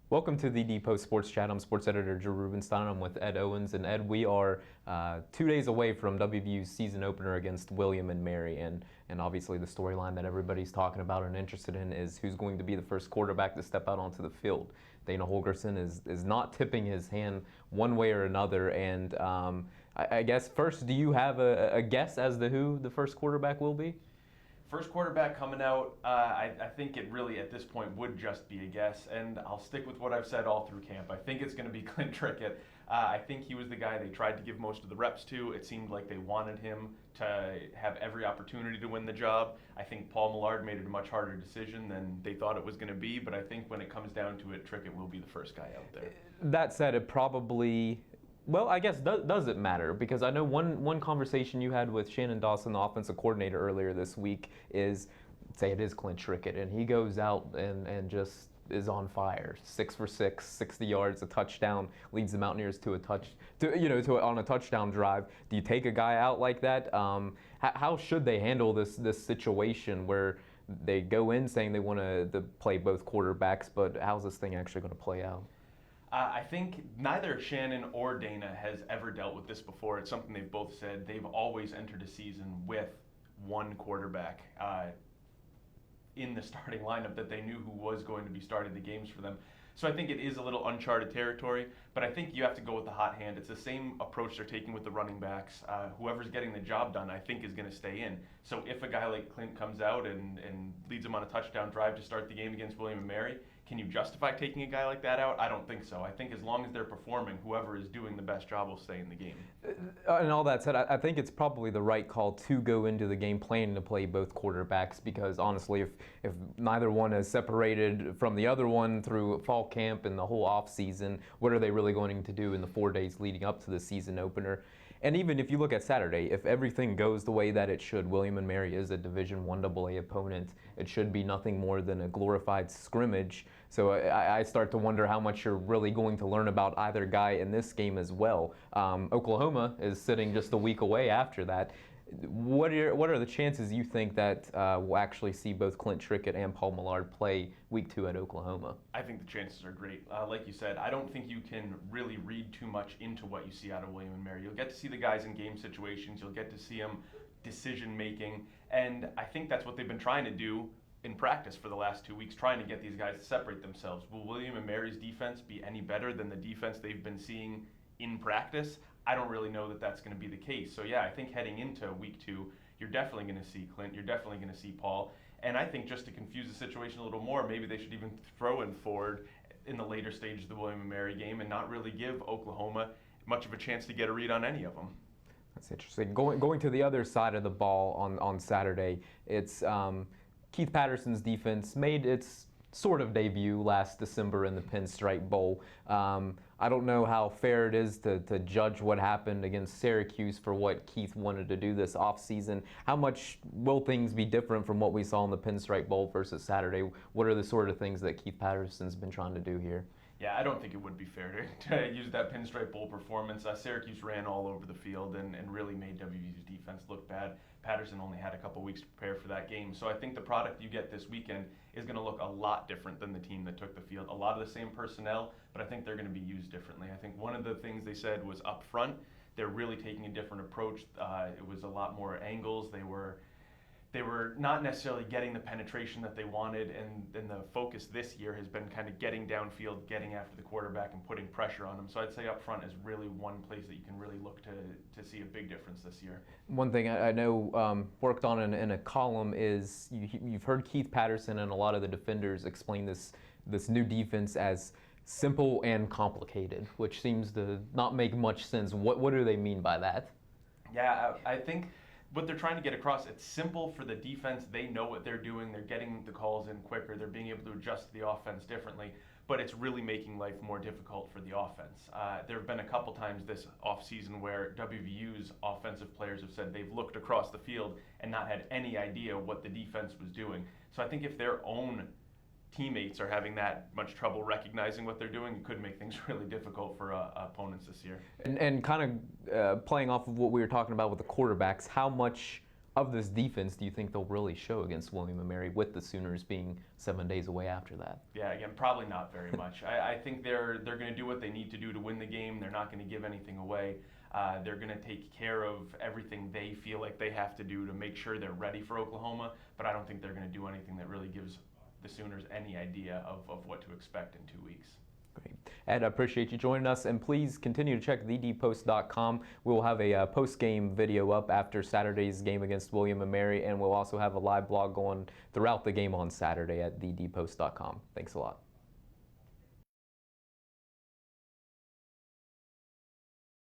Welcome to the Depot Sports Chat. I'm sports editor Drew Rubenstein. I'm with Ed Owens. And Ed, we are 2 days away from WVU's season opener against William and Mary. And obviously the storyline that everybody's talking about and interested in is who's going to be the first quarterback to step out onto the field. Dana Holgorsen is not tipping his hand one way or another. And I guess first, do you have a guess as to who the first quarterback will be? First quarterback coming out, I think it really at this point would just be a guess, and I'll stick with what I've said all through camp. I think it's going to be Clint Trickett. I think he was the guy they tried to give most of the reps to. It seemed like they wanted him to have every opportunity to win the job. I think Paul Millard made it a much harder decision than they thought it was going to be, but I think when it comes down to it, Trickett will be the first guy out there. That said, it probably... Well, I guess does it matter? Because I know one conversation you had with Shannon Dawson, the offensive coordinator, earlier this week is, say it is Clint Trickett, and he goes out and just is on fire. 6 for 6, 60 yards, a touchdown, leads the Mountaineers to on a touchdown drive. Do you take a guy out like that? How should they handle this situation where they go in saying they want to play both quarterbacks, but how's this thing actually going to play out? I think neither Shannon or Dana has ever dealt with this before. It's something they've both said. They've always entered a season with one quarterback in the starting lineup that they knew who was going to be starting the games for them. So I think it is a little uncharted territory, but I think you have to go with the hot hand. It's the same approach they're taking with the running backs. Whoever's getting the job done, I think, is going to stay in. So if a guy like Clint comes out and leads them on a touchdown drive to start the game against William and Mary, can you justify taking a guy like that out? I don't think so. I think as long as they're performing, whoever is doing the best job will stay in the game. And all that said, I think it's probably the right call to go into the game planning to play both quarterbacks, because honestly, if neither one is separated from the other one through fall camp and the whole off season, what are they really going to do in the 4 days leading up to the season opener? And even if you look at Saturday, if everything goes the way that it should, William and Mary is a Division I AA opponent. It should be nothing more than a glorified scrimmage. So I start to wonder how much you're really going to learn about either guy in this game as well. Oklahoma is sitting just a week away after that. What are the chances you think that we'll actually see both Clint Trickett and Paul Millard play week 2 at Oklahoma? I think the chances are great. Like you said, I don't think you can really read too much into what you see out of William and Mary. You'll get to see the guys in game situations. You'll get to see them decision making. And I think that's what they've been trying to do in practice for the last 2 weeks, trying to get these guys to separate themselves. Will William and Mary's defense be any better than the defense they've been seeing in practice? I don't really know that that's going to be the case. So yeah, I think heading into week 2, you're definitely going to see Clint, you're definitely going to see Paul. And I think just to confuse the situation a little more, maybe they should even throw in Ford in the later stage of the William and Mary game and not really give Oklahoma much of a chance to get a read on any of them. That's interesting. Going to the other side of the ball on Saturday, it's Keith Patterson's defense made its sort of debut last December in the Pinstripe Bowl. I don't know how fair it is to judge what happened against Syracuse for what Keith wanted to do this offseason. How much will things be different from what we saw in the Pinstripe Bowl versus Saturday? What are the sort of things that Keith Patterson's been trying to do here? Yeah, I don't think it would be fair to use that Pinstripe Bowl performance. Syracuse ran all over the field and really made WVU's defense look bad. Patterson only had a couple weeks to prepare for that game. So I think the product you get this weekend is going to look a lot different than the team that took the field. A lot of the same personnel, but I think they're going to be used differently. I think one of the things they said was up front, they're really taking a different approach. It was a lot more angles. They were not necessarily getting the penetration that they wanted, and then the focus this year has been kind of getting downfield, getting after the quarterback, and putting pressure on them. So I'd say up front is really one place that you can really look to see a big difference this year. One thing I know worked on in a column is you've heard Keith Patterson and a lot of the defenders explain this new defense as simple and complicated, which seems to not make much sense. What do they mean by that? Yeah, I think what they're trying to get across, it's simple for the defense. They know what they're doing. They're getting the calls in quicker. They're being able to adjust the offense differently, but it's really making life more difficult for the offense. There have been a couple times this offseason where WVU's offensive players have said they've looked across the field and not had any idea what the defense was doing. So I think if their own teammates are having that much trouble recognizing what they're doing, it could make things really difficult for opponents this year. And kind of playing off of what we were talking about with the quarterbacks, how much of this defense do you think they'll really show against William & Mary, with the Sooners being 7 days away after that? Yeah, again, probably not very much. I think they're going to do what they need to do to win the game. They're not going to give anything away. They're going to take care of everything they feel like they have to do to make sure they're ready for Oklahoma, but I don't think they're going to do anything that really gives the Sooners any idea of what to expect in 2 weeks. Great. Ed, I appreciate you joining us, and please continue to check thedpost.com. We will have a post-game video up after Saturday's game against William & Mary, and we'll also have a live blog going throughout the game on Saturday at thedpost.com. Thanks a lot.